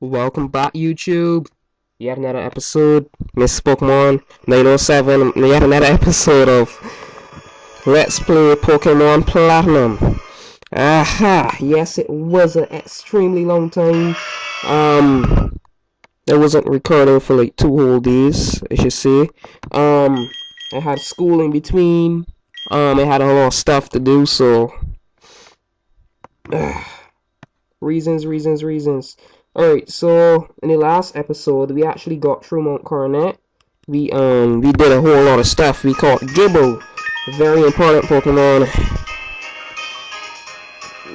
Welcome back, YouTube. Yet another episode, Miss Pokemon 907. Yet another episode of Let's Play Pokemon Platinum. Aha! Yes, it was an extremely long time. I wasn't recording for like 2 whole days, I should say. I had school in between. I had a lot of stuff to do, so reasons. Alright, so in the last episode we actually got through Mount Coronet. We did a whole lot of stuff. We caught Gibbo, a very important Pokemon.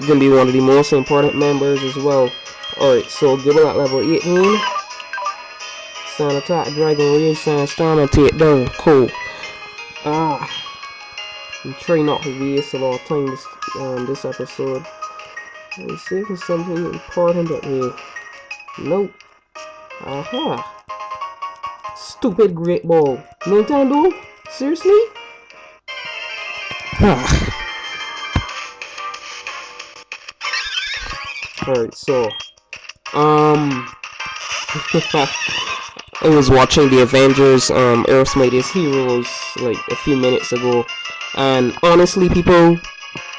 Gonna be one of the most important members as well. Alright, so Gibbo at level 18. Sand attack, Dragon Rage, Sandstorm, and take down. Cool. I'm trying not to waste a lot of time this episode. Let's see if there's something important up here. Nope. Aha. Stupid Great Ball. Nintendo? Seriously? Alright, so I was watching the Avengers Earth's Mightiest Heroes like a few minutes ago, and honestly people,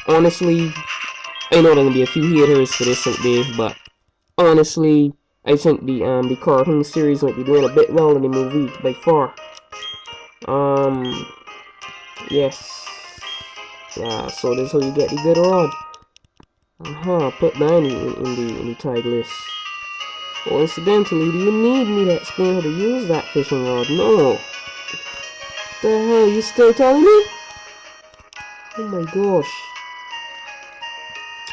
I know there are gonna be a few haters for this out there, but honestly I think the cartoon series might be doing a bit well in the movie by far. Yes. Yeah, so this is how you get the good rod. Put that in the tag list. Oh, incidentally, do you need me to explain how to use that fishing rod? No. What the hell, you still telling me? Oh my gosh.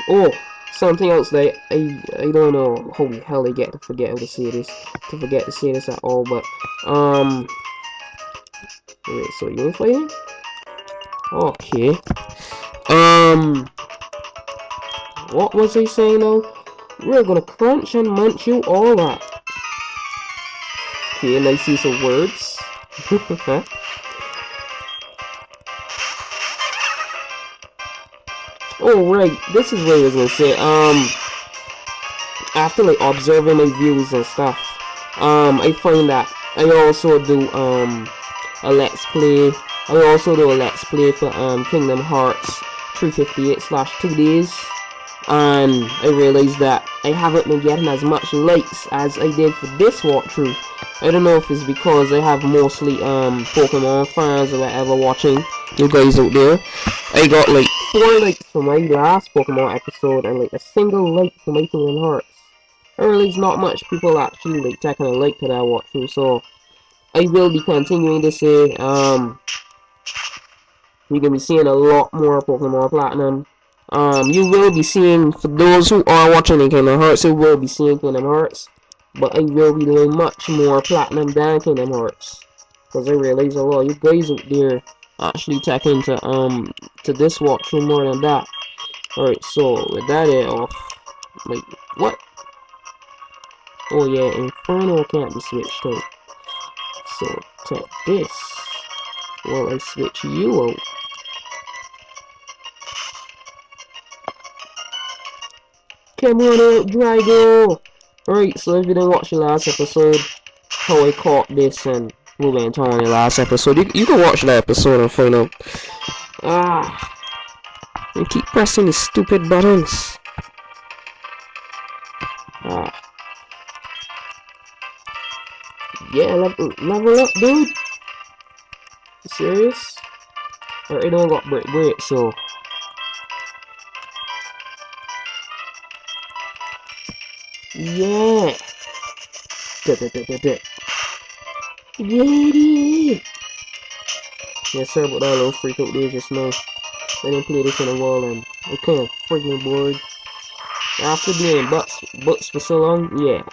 Oh, something else that I don't know how the hell I get to forget how to say this. To forget to say this at all, but wait, so you ain't fighting? Okay. What was I saying now? We're gonna crunch and munch you all up. Okay, nice use of words. Oh right, this is what I was gonna say. After like observing my views and stuff, I find that I also do a let's play. I also do a let's play for Kingdom Hearts 358/2 days, and I realized that I haven't been getting as much likes as I did for this walkthrough. I don't know if it's because I have mostly Pokemon fans or whatever watching, you guys out there. I got like 4 likes for my last Pokemon episode and like a single like for my Kingdom Hearts. I realize not much people actually like taking a like to that walkthrough, so I will be continuing this year. You're gonna be seeing a lot more Pokemon Platinum. You will be seeing, for those who are watching in Kingdom Hearts, you will be seeing Kingdom Hearts, but I will be doing much more Platinum than Kingdom Hearts, because I realize a lot of you guys out there actually taking to this walkthrough more than that. Alright, so with that off, like, what? Oh yeah, Inferno can't be switched out. So take this while I switch you out. Come on out, Drago! Alright, so if you didn't watch the last episode, how I caught this and what went on in the last episode, you can watch that episode and find out. And keep pressing these stupid buttons. Yeah, level up, dude. You serious? Alright, I don't got break, so. Yeah. Yay! Yeah, sorry about that little freak out there just now. I didn't play this in a while and I kinda freaking bored. After being butts for so long, yeah.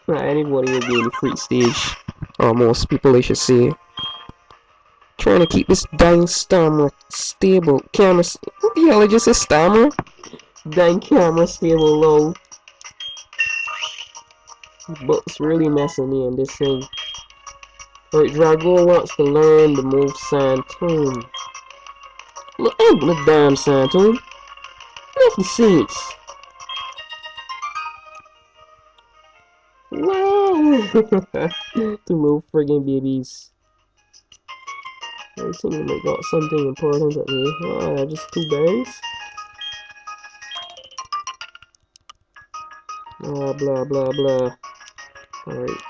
Anybody will be in the freak stage. Or most people, I should say. Trying to keep this dang stammer stable. What the hell, I just said stammer? Dang camera stable low. But's really messing me in this thing. Alright, Drago wants to learn the move Santoon. Look, the damn Santoon. Nothing serious. Whoa! Two little friggin' babies. I think they might got something important at me. Ah, just two berries. Oh, blah blah blah. Alright.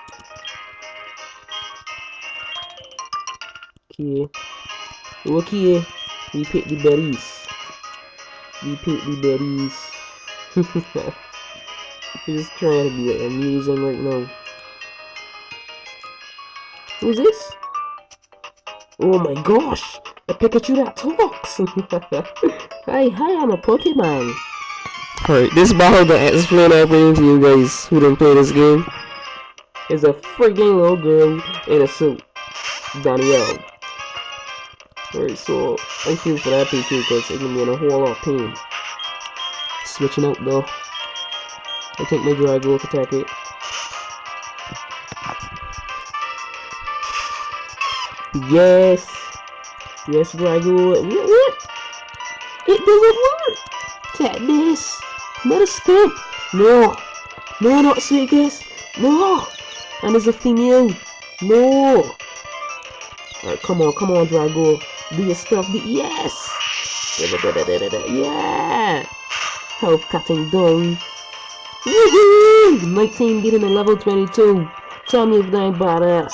Okay. Okay. We pick the berries. We pick the berries. He's trying to be like amusing right now. Who's this? Oh my gosh! A Pikachu that talks! Hi, I'm a Pokemon. Alright, this battle that explain everything to you guys who don't play this game is a friggin' little girl in a suit. Danielle. Alright, so I feel for that Pikachu because it can be in a whole lot of pain. Switching out though. I think my Drago will attack it. Yes! Yes, Drago. What? It doesn't work! Attack this! Not a skimp! No! No, not Sweetgrass! No! And there's a female! No! Alright, come on, Drago. Do your stuff. Yes! Yeah! Health cutting down. Woohoo! 19 getting a level 22. Tell me if that ain't badass.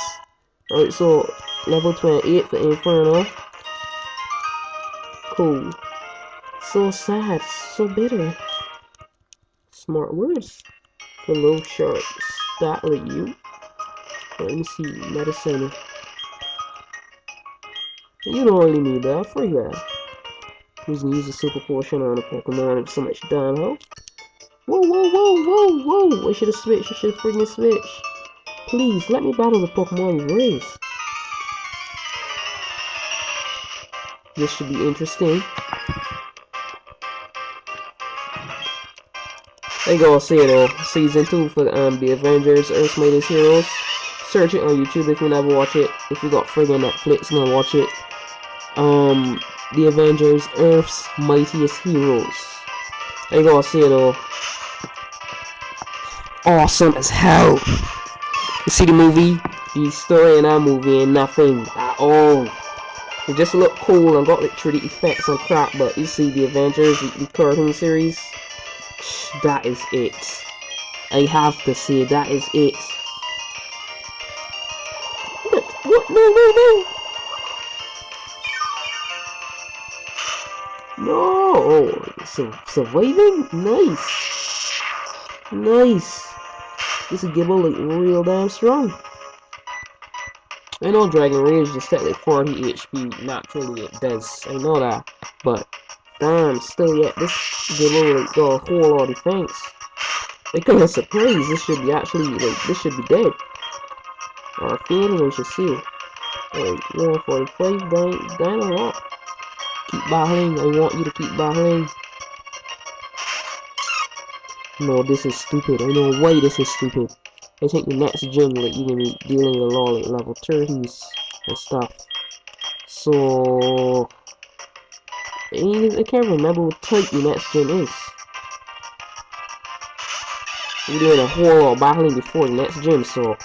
Alright, so level 28 for Inferno. Cool. So sad, so bitter. Smart words. Hello, shark. Start with you. Let me see. Medicine. You don't really need that. Free that. He's gonna use a super potion on a Pokemon with so much down health. Whoa. I should have switched. I should have freaking switched. Please, let me battle the Pokemon you raised. This should be interesting. I gotta say though, season 2 for the Avengers Earth's Mightiest Heroes. Search it on YouTube if you never watch it. If you got friggin' Netflix, gonna watch it. The Avengers Earth's Mightiest Heroes. I gotta say though, awesome as hell. You see the movie? The story in that movie ain't nothing at all. It just look cool and got like 3D effects and crap, but you see the Avengers, the cartoon series, that is it. I have to say, that is it. What? No. No! Surviving? Nice. This is Gibble like real damn strong. I know Dragon Rage just at like 40 HP, naturally it does, I know that, but damn, still yet, this Gibble like got a whole lot of defense. Like, kinda surprised, this should be actually, like, this should be dead. Or fading, I should see. Like, yeah, 45, dying a lot. Keep battling, I want you to keep battling. No, this is stupid, I know why this is stupid. I think the next gym, like, you're gonna be dealing with a lot, like, level 30s and stuff. So... I can't remember what type the next gym is. We're doing a whole lot of battling before the next gym, so...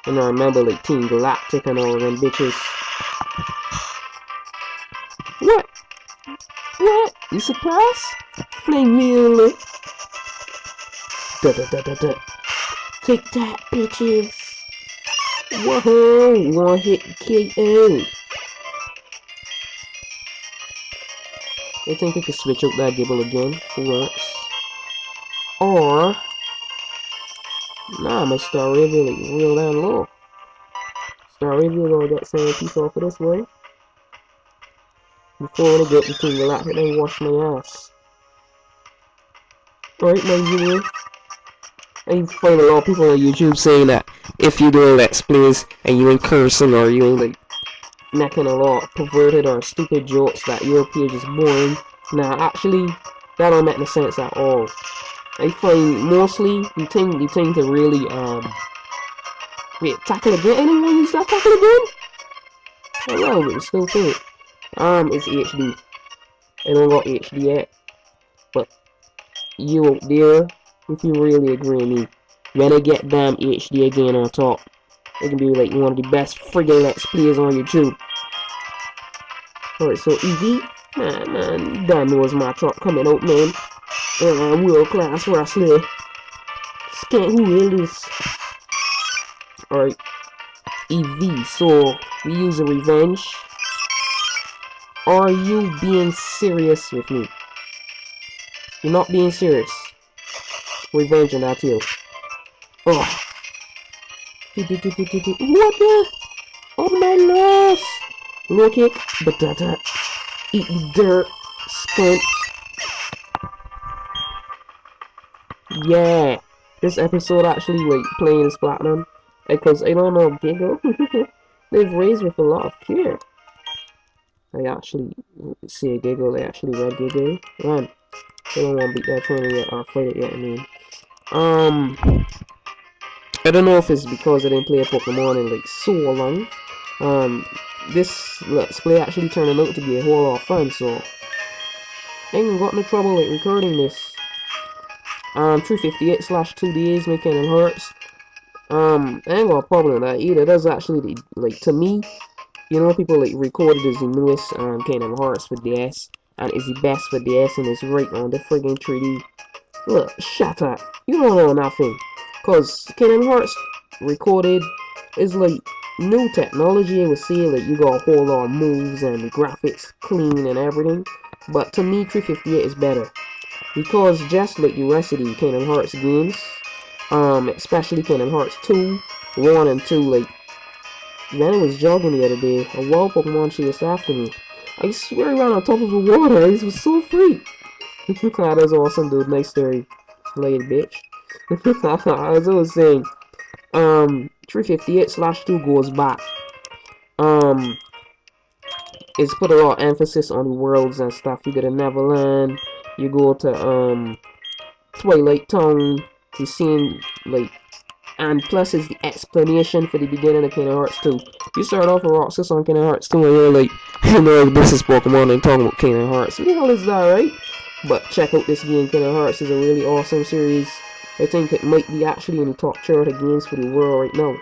And I remember, like, Team Galactic and all them bitches. What? You surprised? Flame wheel. Da. Take that, bitches! Whoa! One hit KO! I think I could switch out that Gibble again for once. Or... Nah, my Star Raven like real damn low. Star Raven gonna get some piece off of this one. Before I get the Team Galactic and wash my ass. Alright, my viewers. I find a lot of people on YouTube saying that if you do Let's Plays and you ain't cursing or you ain't like making a lot of perverted or stupid jokes that your page is boring. Nah, actually, that don't make no sense at all. I find mostly the thing to really wait, tackle again? Anyone use that tackle again? Hello, but it's still fake. It's HD. I don't got HD yet. But you out there, if you really agree with me, when I get damn HD again on top. It can be like one of the best friggin' let's plays on YouTube. Alright, so EV, man, damn knows my truck coming out, man. World class wrestler. Can't who will this? Alright, EV, so we use a revenge. Are you being serious with me? You're not being serious. Revenge on that you. Oh. What the? Oh my loss! Low kick, batata. Eat the dirt. Stunt. Yeah. This episode actually like playing is platinum. Because I don't know Giggle. They've raised with a lot of care. I actually see a Giggle, they actually read Giggle. Run. They don't want to beat that trainer yet or fight it yet, I mean. I don't know if it's because I didn't play a Pokemon in like so long. This Let's Play actually turned out to be a whole lot of fun, so I ain't got no trouble like recording this. 358/2 days making it hurts. I ain't got a problem with that either. That's actually like to me, you know, people like recorded as the newest Kingdom Hearts for DS and is the best for DS and it's right on the friggin' 3D. Look, shut up. You don't know nothing. Cause Kingdom Hearts recorded is like new technology. I would say like you got a whole lot of moves and the graphics clean and everything. But to me 358 is better. Because just like the rest of the Kingdom Hearts games, especially Kingdom Hearts 2, 1 and 2, like when I was jogging the other day, a wild Pokemon chased after me. I swear I ran on top of the water, this was so free. That was awesome, dude. Nice story. Lady bitch. As I was saying, 358/2 goes back. It's put a lot of emphasis on the worlds and stuff. You go to Neverland, you go to Twilight Town, you seen like, and plus it's the explanation for the beginning of Kingdom Hearts 2. You start off with Roxas on Kingdom Hearts 2 and you're like, you know, this is Pokemon and talking about Kingdom Hearts. What the hell is that, right? But check out this game. Kingdom Hearts is a really awesome series. I think it might be actually in the top chart of games for the world right now,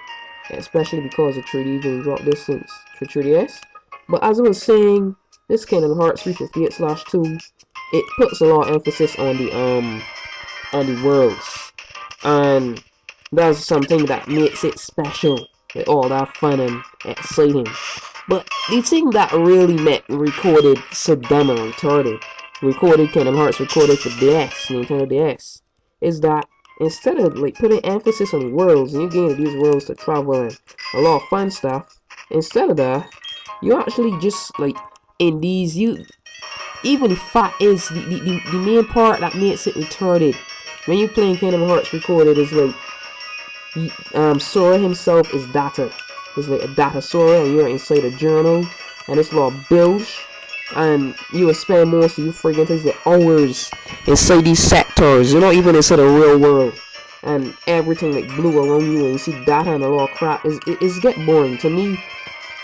especially because of 3D being dropped distance for 3DS. But as I was saying, this Kingdom Hearts 358/2, it puts a lot of emphasis on the worlds, and that's something that makes it special, with all that fun and exciting. But the thing that really meant recorded so dumb and retarded, recorded Kingdom Hearts recorded for DS, Nintendo DS, is that instead of like putting emphasis on the worlds and you getting these worlds to travel and a lot of fun stuff, instead of that, you actually just like in these, you even the fact is the main part that makes it retarded when you're playing Kingdom Hearts recorded is like Sora himself is data. It's like a data Sora and you're inside a journal and it's like bilge and you will spend most of your friggin' things like hours inside these sectors. You're not even inside the real world. And everything like blue around you and you see data and a lot of crap is get boring. To me,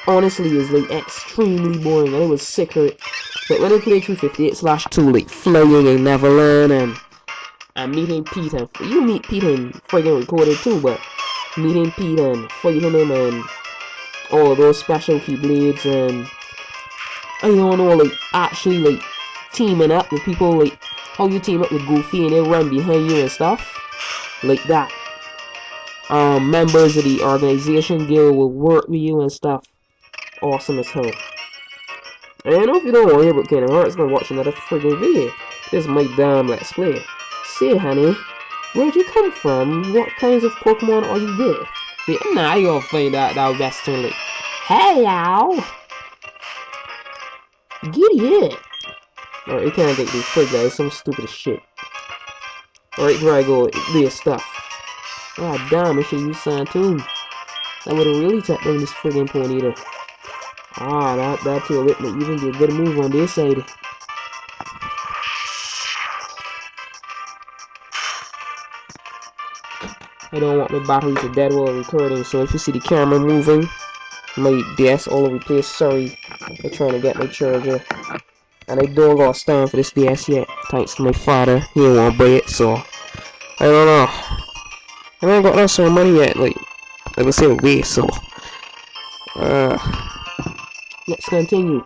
honestly, is like extremely boring and it was sick of it. But when I played 358/2 like flying in Neverland and meeting Pete and you meet Pete and friggin' recorded too, but meeting Pete and fighting him and all of those special keyblades and I don't know, like actually like teaming up with people, like how you team up with Goofy and they run behind you and stuff like that. Members of the organization guild will work with you and stuff. Awesome as hell. And if you don't want to hear about Kingdom Hearts, then watch another friggin' video. This is my damn let's play. Say, honey, where'd you come from? What kinds of Pokemon are you with? Now you'll find out that Western like, hello! Giddy up! Alright, you can't take this frig, guys. Some stupid shit. Alright, here I go. This stuff. God damn, I should use Sand too. That would have really tapped down this friggin' Ponyta. Ah, that tail whip might even be a good move on this side. I don't want my battery to dead while recording, so if you see the camera moving, my DS all over the place, sorry. I'm trying to get my charger. And I don't got a stand for this DS yet, thanks to my father. He didn't want to buy it, so I don't know. And I ain't got no so money yet, like the same way, so let's continue.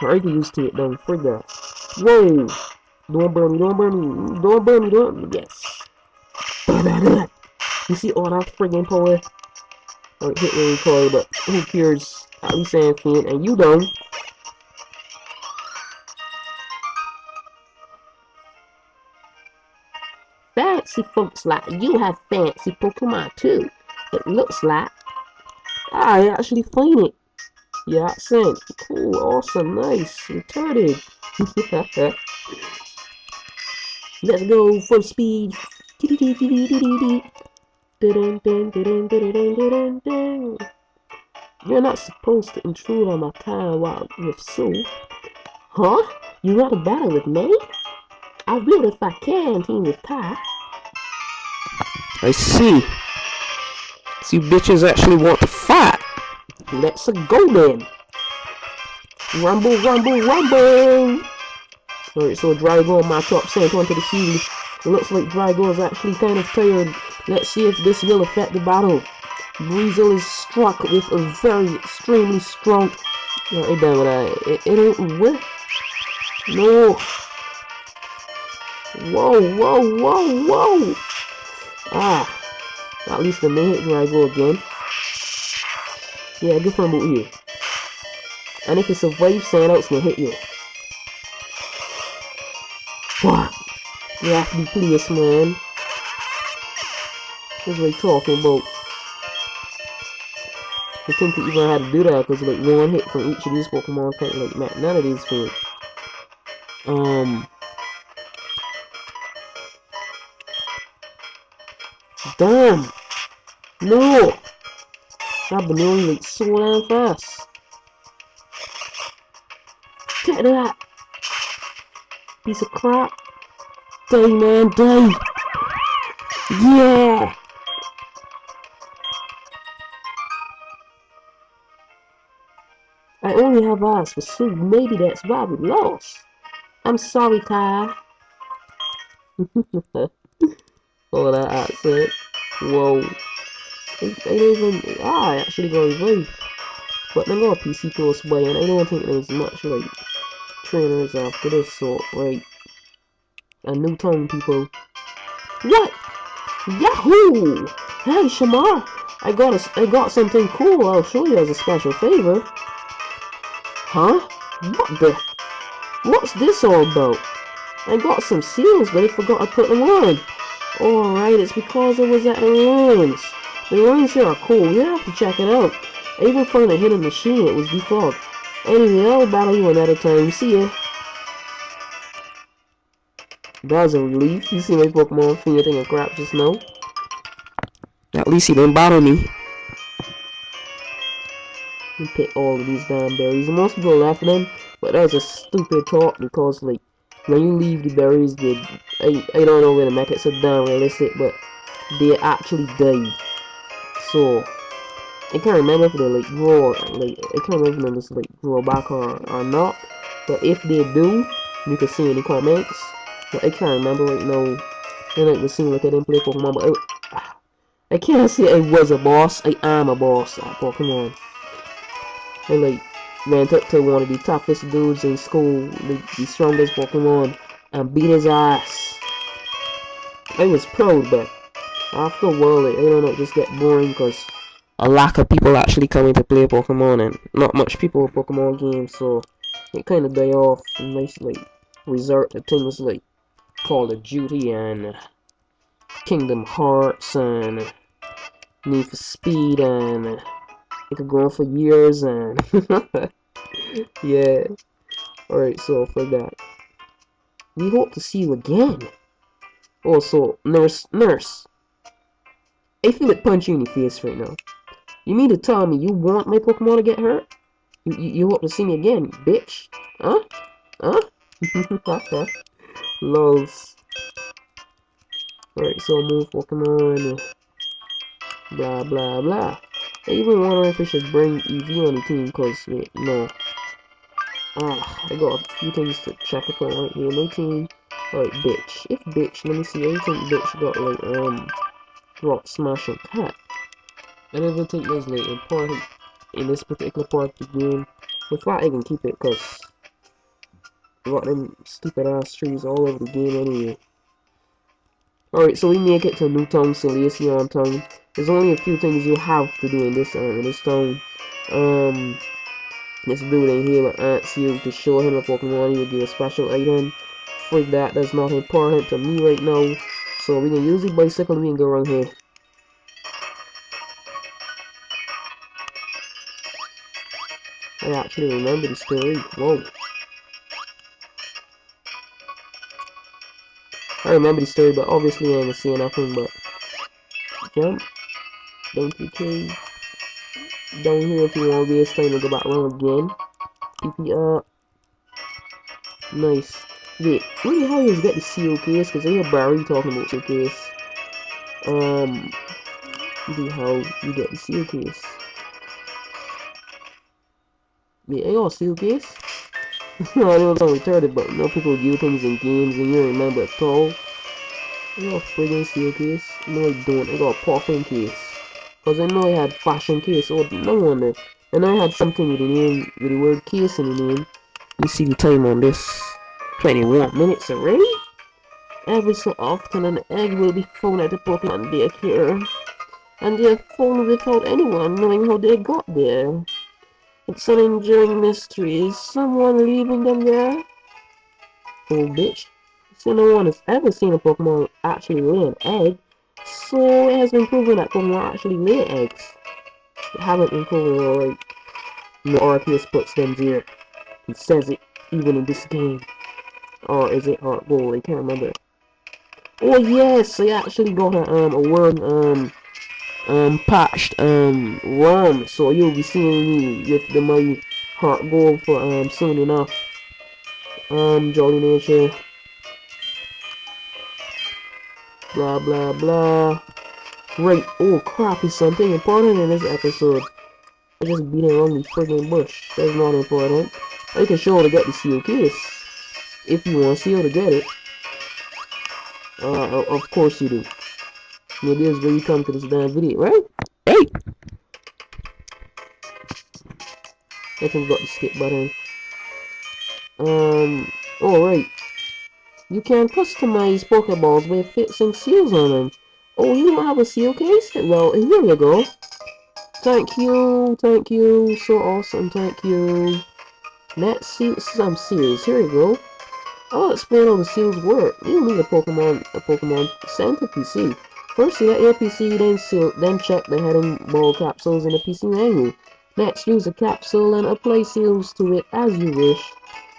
I already used to it though, for that. Whoa! Don't burn me, don't burn me, don't burn me, don't, yes. You see all that friggin' power? Or hit me recoil, but who cares? At least I ain't faint, and you don't. Fancy folks like you have fancy Pokemon too. It looks like. I actually find it. Yeah, accent. Cool, awesome, nice, retarded. Let's go full speed. You're not supposed to intrude on my time while with Sue. Huh? You want to battle with me? I will if I can, team with Ty. I see. So you bitches actually want to fight. Let's go then. Rumble, rumble, rumble. Alright, so Drago on my top sent onto the field. It looks like Drago is actually kind of tired. Let's see if this will affect the battle. Breezel is struck with a very extremely strong. No, it done with that. It ain't what? No. Whoa, whoa, whoa, whoa. Ah. At least the main hit Drago again. Yeah, good from out here. And if it survives, someone else will hit you. What? You have to be pleased, man. That's what we're talking about. I think we even had to do that because like one hit from each of these Pokemon can't like match none of these things. Damn! No! That banana like so damn fast. Get that! Piece of crap. Die, man, die! Yeah! I only have eyes for Sue. Maybe that's why we lost. I'm sorry, Ty. Oh, that accent. Whoa. I don't even. I actually got revive. But I got a PC close by, and I don't think there's much like trainers after this sort, right? A new tongue, people. What? Yahoo! Hey, Shamar! I got something cool. I'll show you as a special favor. Huh? What the? What's this all about? I got some seals, but I forgot to put them on. Alright, it's because I was at the ruins. The ruins here are cool. You have to check it out. I even found a hidden machine. It was default. Anyway, I'll battle you another time. See ya. That was a relief. You see my Pokemon fainting and crap just now. At least he didn't battle me. And pick all of these damn berries. Most people laugh at them, but that was a stupid talk because, like, when you leave the berries, I don't know where to make it so damn realistic, but they actually die. So, I can't remember if they, like, grow, like, I can't remember if they just, like, grow back or not. But if they do, you can see in the comments. But I can't remember right now. And it would seem like I didn't play Pokemon, but I can't say I was a boss. I am a boss at Pokemon. I like went up to one of the toughest dudes in school, like the strongest Pokemon, and beat his ass. I was proud, but after a while, like, I don't know, it just get boring because a lack of people actually coming to play Pokemon, and not much people with Pokemon games, so it kind of die off. And nice, like, resort to things like Call of Duty and Kingdom Hearts and Need for Speed, and it could go on for years. And yeah. Alright, so for that, we hope to see you again. Also, nurse, I feel like punching you in the face right now. You mean to tell me you want my Pokemon to get hurt? You hope to see me again, bitch? Huh? Huh? Lols. Alright, so move Pokemon. Blah blah blah. I even wonder if I should bring EV on the team, cause wait, no. I got a few things to check upon right here. No team. Alright, bitch. If bitch, let me see. I think bitch got like Rock Smash Attack. I don't even think that's like important in this particular part of the game. But I can keep it because I got them stupid ass trees all over the game anyway. Alright, so we make it to a new town, Salacion town. There's only a few things you have to do in this town. This dude in here will ask you to show him a Pokemon, he will give a special item. For that's not important to me right now. So we can use the bicycle and we can go around here. I actually remember the story. Whoa. I remember the story, but obviously I ain't seeing nothing but jump. Don't cave. Down here if you want to waste time to go back around again. PP up. Nice. Wait, where the hell you get the CO case? Because I hear Barry talking about CO case. The hell you get the CO case? Wait, I got a CO case? I know it's only retarded, but you know people do things in games and you don't remember at all. I got a friggin' seal case. No, I don't. I got a popping case. Because I know I had fashion case. Oh, no wonder. And I had something with the name, with the word case in the name. You see the time on this. 21 minutes already? Every so often an egg will be thrown at the Pokemon daycare. And they're thrown without anyone knowing how they got there. It's an enduring mystery. Is someone leaving them there? Oh, bitch. So no one has ever seen a Pokemon actually lay an egg, so it has been proven that Pokemon actually lay eggs. It haven't been proven, alright. No Arceus puts them there. He says it even in this game. Or is it Heart Gold? I can't remember. Oh yes, I actually got a word patched ROM, so you'll be seeing me with the my Heart Gold for soon enough. Jolly Nature. Blah blah blah. Right, oh crap, is something important in this episode. I just beat around the friggin' bush. That's not important. I can show to get the seal case. If you want seal to get it. Of course you do. Maybe that's where you come to this damn video, right? Hey! I think I got the skip button. Alright. You can customize Pokeballs with fixing seals on them. Oh, you don't have a seal case? Well, here you go. Thank you, so awesome, thank you. Let's see some seals, here you go. I'll explain how the seals work. You need a Pokemon Center PC. First select your PC, then check the heading ball capsules in the PC menu. Next, use a capsule and apply seals to it as you wish.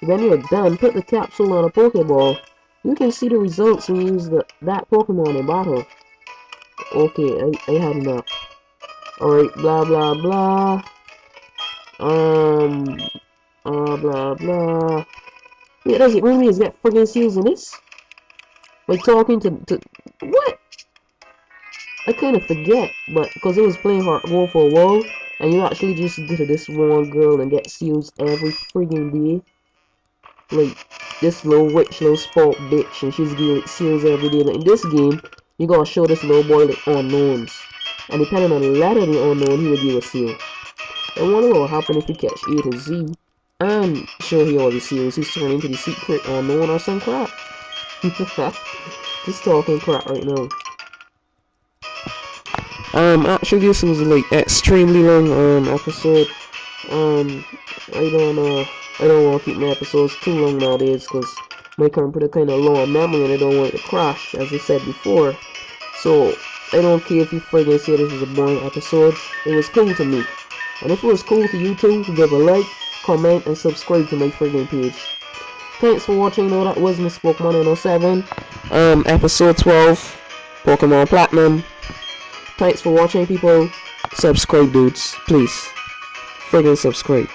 When you're done, put the capsule on a Pokeball. You can see the results when you use that Pokemon in battle. Okay, I had enough. Alright, blah blah blah. Blah blah. Yeah, does it really is get friggin' seals in this? Like talking to what? I kind of forget, but because I was playing Heart Gold for a while, and you actually just get to this one girl and get seals every friggin' day. Like this little rich little spoiled bitch, and she's getting like, seals every day. But in this game, you gotta show this little boy like unknowns, and depending on the letter of the unknown, he will give a seal. I wonder what will happen if we catch A to Z and show he all the seals. He's turning into the secret unknown or some crap. Just talking crap right now. Actually this was like extremely long episode. I don't want to keep my episodes too long nowadays because my computer kind of low on memory and I don't want it to crash, as I said before. So I don't care if you friggin' say this is a boring episode. It was cool to me, and if it was cool to you too, give a like, comment, and subscribe to my friggin' page. Thanks for watching. No, that was Miss Pokemon 107, episode 12, Pokemon Platinum. Thanks for watching, people. Subscribe, dudes. Please. Friggin' subscribe.